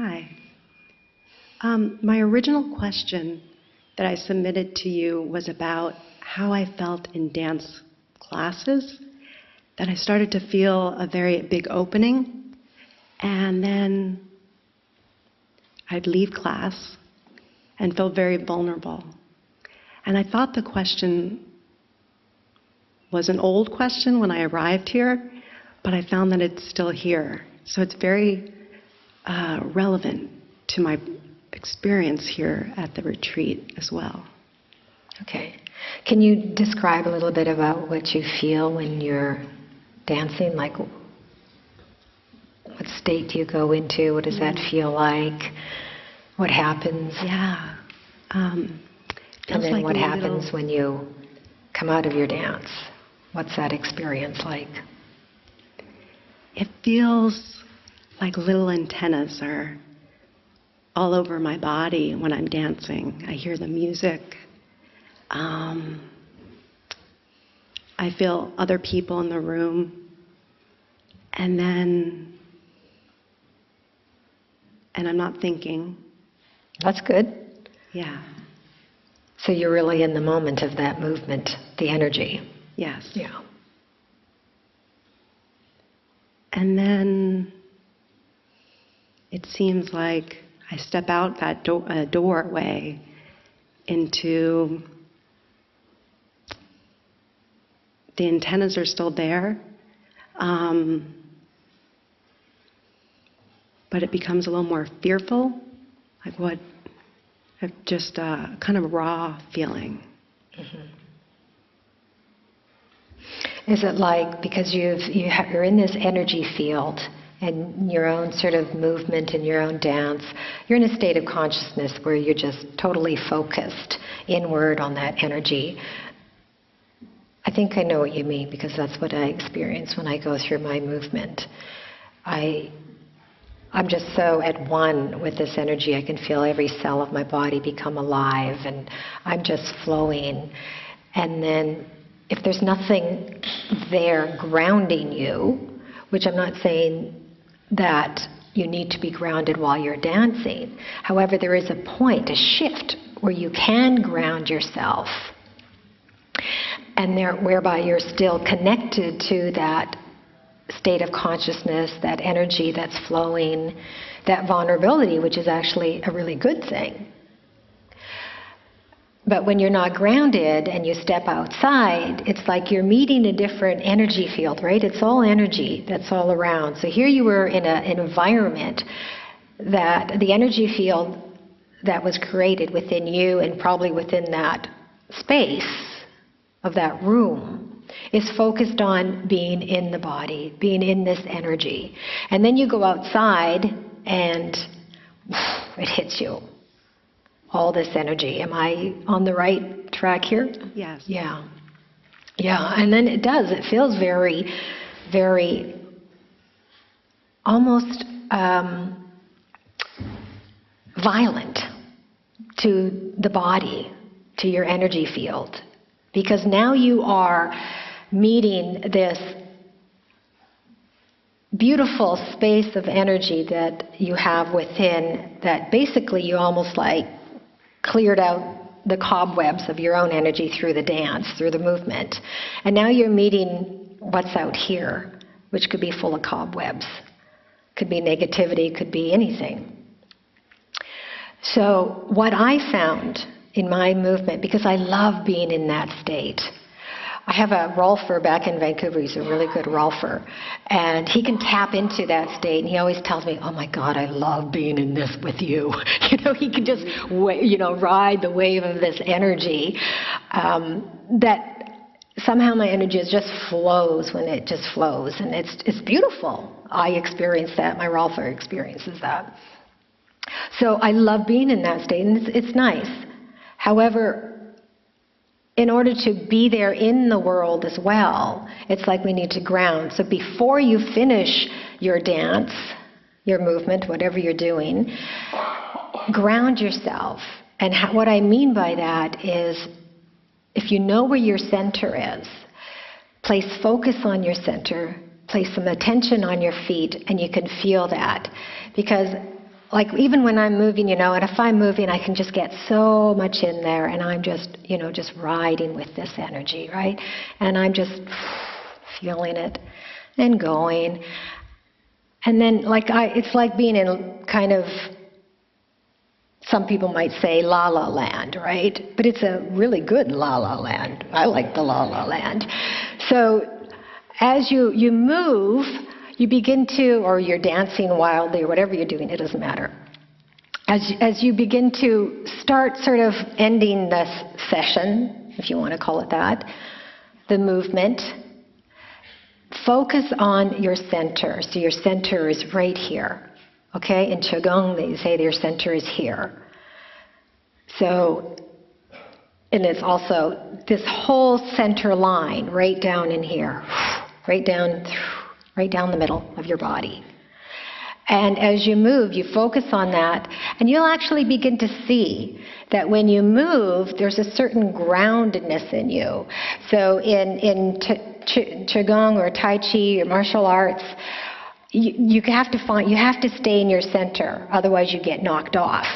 Hi. My original question that I submitted to you was about how I felt in dance classes, that I started to feel a very big opening, and then I'd leave class and feel very vulnerable. And I thought the question was an old question when I arrived here, but I found that it's still here. So it's very relevant to my experience here at the retreat as well. Okay. Can you describe a little bit about what you feel when you're dancing? Like, what state do you go into? What does that feel like? What happens? Yeah. And then like what happens when you come out of your dance? What's that experience like? It feels like little antennas are all over my body when I'm dancing. I hear the music. I feel other people in the room. And I'm not thinking. That's good. Yeah. So you're really in the moment of that movement, the energy. Yes. Yeah. And then it seems like I step out that doorway into, the antennas are still there, but it becomes a little more fearful, like just a kind of raw feeling. Mm-hmm. Is it like, because you're in this energy field and your own sort of movement and your own dance, you're in a state of consciousness where you're just totally focused inward on that energy. I think I know what you mean, because that's what I experience when I go through my movement. I'm just so at one with this energy. I can feel every cell of my body become alive, and I'm just flowing. And then if there's nothing there grounding you, which I'm not saying that you need to be grounded while you're dancing. However, there is a point, a shift, where you can ground yourself, and whereby you're still connected to that state of consciousness, that energy that's flowing, that vulnerability, which is actually a really good thing. But when you're not grounded and you step outside, it's like you're meeting a different energy field, right? It's all energy that's all around. So here you were in an environment that the energy field that was created within you and probably within that space of that room is focused on being in the body, being in this energy. And then you go outside and it hits you. All this energy. Am I on the right track here? Yes. Yeah. Yeah, and then it does. It feels very, very almost violent to the body, to your energy field. Because now you are meeting this beautiful space of energy that you have within, that basically you almost like cleared out the cobwebs of your own energy through the dance, through the movement. And now you're meeting what's out here, which could be full of cobwebs. Could be negativity, could be anything. So what I found in my movement, because I love being in that state, I have a rolfer back in Vancouver. He's a really good rolfer. And he can tap into that state. And he always tells me, oh my God, I love being in this with you. He can just, ride the wave of this energy. That somehow my energy just flows when it just flows. And it's beautiful. I experience that. My rolfer experiences that. So I love being in that state. And it's nice. However, in order to be there in the world as well, it's like we need to ground. So before you finish your dance, your movement, whatever you're doing, ground yourself. And what I mean by that is, if you know where your center is, place focus on your center, place some attention on your feet, and you can feel that. Because like even when I'm moving, and if I'm moving, I can just get so much in there, and I'm just, just riding with this energy, right? And I'm just feeling it and going. And then, it's like being in kind of, some people might say la la land, right? But it's a really good la la land. I like the la la land. So as you move, you begin to, or you're dancing wildly, or whatever you're doing, it doesn't matter. As you begin to start sort of ending this session, if you want to call it that, the movement, focus on your center. So your center is right here. Okay? In Qigong, they say your center is here. So, and it's also this whole center line right down in here. Right down the middle of your body. And as you move, you focus on that, and you'll actually begin to see that when you move, there's a certain groundedness in you. So in Qigong or Tai Chi or martial arts, you have to stay in your center, otherwise you get knocked off,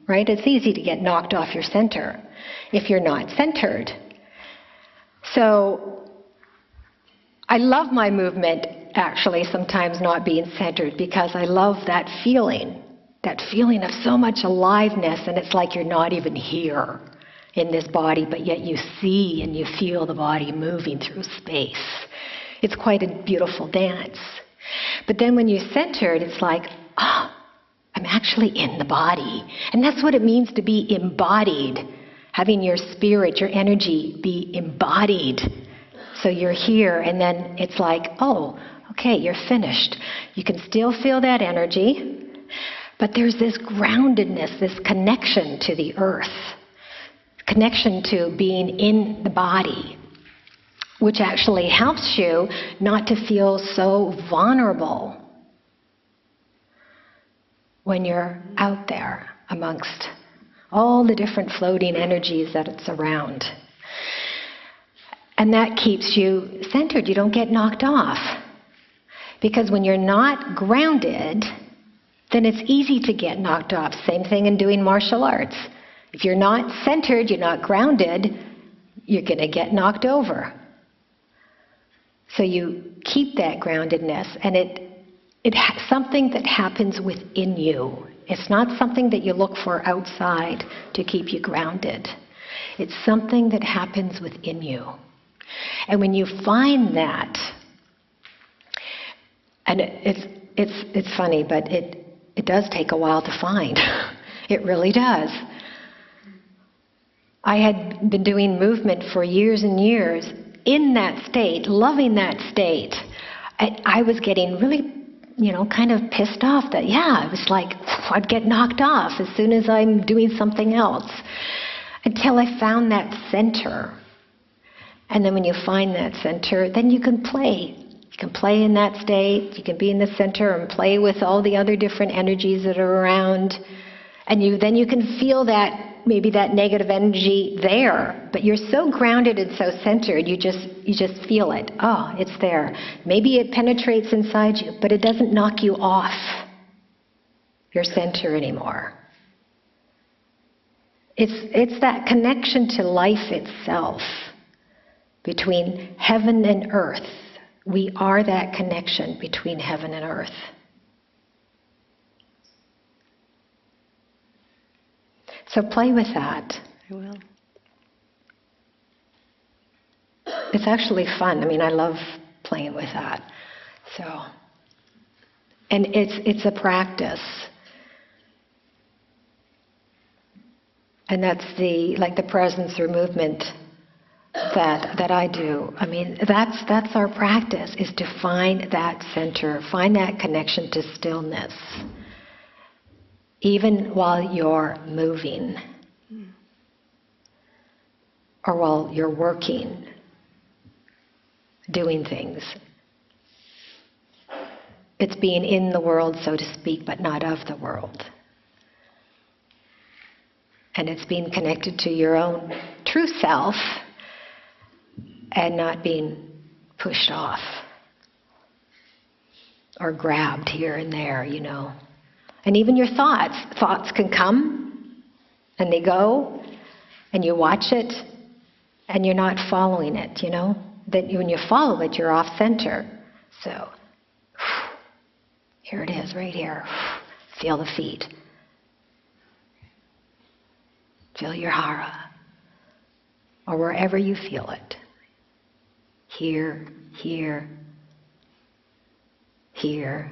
right? It's easy to get knocked off your center if you're not centered. So I love my movement, actually, sometimes not being centered, because I love that feeling of so much aliveness, and it's like you're not even here in this body, but yet you see and you feel the body moving through space. It's quite a beautiful dance. But then when you're centered, it's like, I'm actually in the body. And that's what it means to be embodied, having your spirit, your energy be embodied. So you're here, and then it's like, oh, okay, you're finished. You can still feel that energy, but there's this groundedness, this connection to the earth, connection to being in the body, which actually helps you not to feel so vulnerable when you're out there amongst all the different floating energies that it's around. And that keeps you centered. You don't get knocked off. Because when you're not grounded, then it's easy to get knocked off. Same thing in doing martial arts. If you're not centered, you're not grounded, you're going to get knocked over. So you keep that groundedness, and it's something that happens within you. It's not something that you look for outside to keep you grounded. It's something that happens within you. And when you find that, and it's funny, but it does take a while to find. It really does. I had been doing movement for years and years in that state, loving that state. I was getting really, kind of pissed off that, it was like I'd get knocked off as soon as I'm doing something else, until I found that center. And then when you find that center, then you can play. You can play in that state. You can be in the center and play with all the other different energies that are around. And then you can feel that, maybe that negative energy there. But you're so grounded and so centered, you just feel it. Oh, it's there. Maybe it penetrates inside you, but it doesn't knock you off your center anymore. It's that connection to life itself. Between heaven and earth. We are that connection between heaven and earth. So play with that. I will. It's actually fun. I love playing with that. So, and it's a practice. And that's the presence or movement that I do. That's our practice, is to find that center, find that connection to stillness, even while you're moving, or while you're working, doing things. It's being in the world, so to speak, but not of the world. And it's being connected to your own true self, and not being pushed off or grabbed here and there, And even your thoughts can come and they go, and you watch it, and you're not following it, you know? That when you follow it, you're off center. So, here it is, right here. Feel the feet. Feel your hara, or wherever you feel it. Here, here, here,